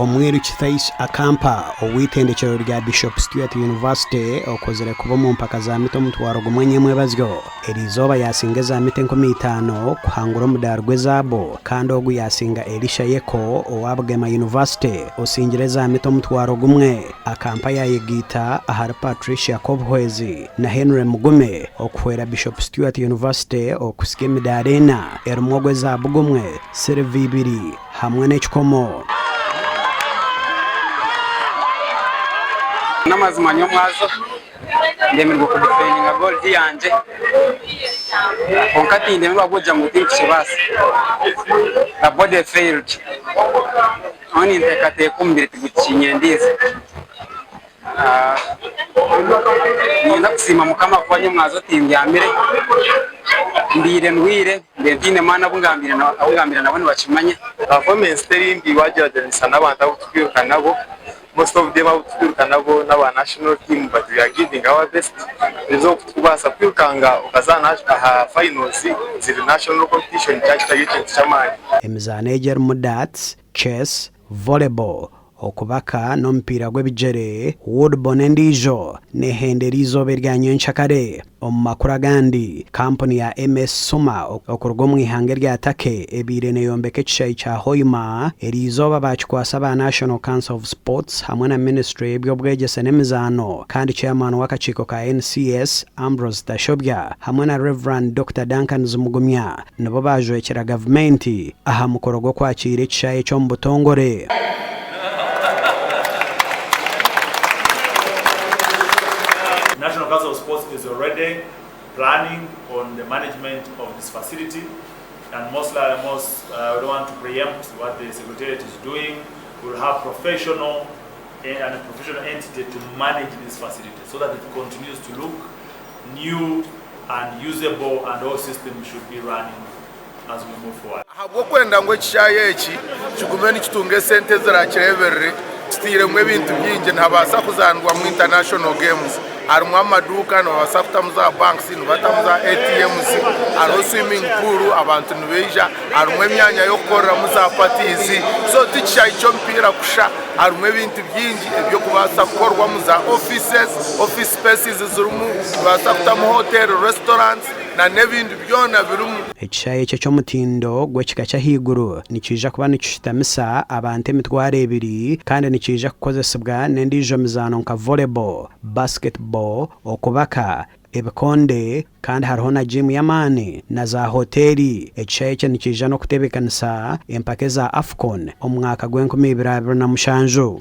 omwiru Kithaise Akampa owitendekero rya Bishop Stuart University okozere kuba mu mpaka za mito mutwaro gumwenye mwebazyo erizoba yasinga za mite 15 kuhangura omudaru gwezabo kandi ogu yasinga Elisha Yeko owabugema University osingire za mito mutwaro gumwe. Akampa yayegita ahari Patricia Kobhwezi na Henry Mugume okuhwera Bishop Stuart University okusige midarena erumogwe za bugumwe servi ibiri hamwe n'ekikomo. Namazima nyomwazo ndemerwa kudefendinga goal yanje onkati ndemerwa kuja mu team kibasi the body failed oni ntekate kumbire tigukinye ndize nina kusima mukama kwa nyomwazo team yamire ndire nwire ndentine mana bungambira nabone bakimanye performance terindi wajajanisa n'abantu abutwiruka nabo. Most of them are kanabo na national team, but we are giving our best. Result kubasa kwirukanga ukazana finals ziri national competition cyangwa emzaneger mudats chess volleyball okubaka nompira gwebijere woodball endijo nehenderizo beryanyo nchakare omakura gandi company ya MS Suma okurgo mwihange rya take ebire ne yombeke cyayi cha Hoima erizoba bachikwasa ba National Council of Sports hamwe na Ministry y'obwegese nemizano kandi chairman wakachiko ka NCS Ambrose Dashobya hamwe na Reverend Dr. Duncan Zumugumya nabo bajwekera government aha mukorogo kwakira cyayi cyo mbutongore. National Council of Sports is already planning on the management of this facility, and we don't want to preempt what the Secretariat is doing. We'll have professional and a professional entity to manage this facility so that it continues to look new and usable, and all systems should be running as we move forward. Habokwenda ngo cyayechi chugumeni kitunge sente zara kireberere stire mwe bintu byinje ntabasa kuzandwa mu international games. Harimo amaduka no basafutamuza banks no batamuza ATMs aro swimming pool abantu nbeja harimo emyanya yo korra muza parties so ticha icyo mpira kusha harimo ibintu byinji ebyo kubasa korwa muza office spaces zurumu basafuta mu hotel restaurants na nebindi byona birumu. Echaye cyo mutindo gwekika cya higuru nikija kuba nicishitamisa abantu emitware ebiri kandi nikija kukozesebwa nendijo mizano nka volleyball, basketball okubaka ebikonde kandi hariho na gym yamani na za hoteli. Echaye cyo nikija no kutebekanisa empake za Afcon omwaka gw'2027.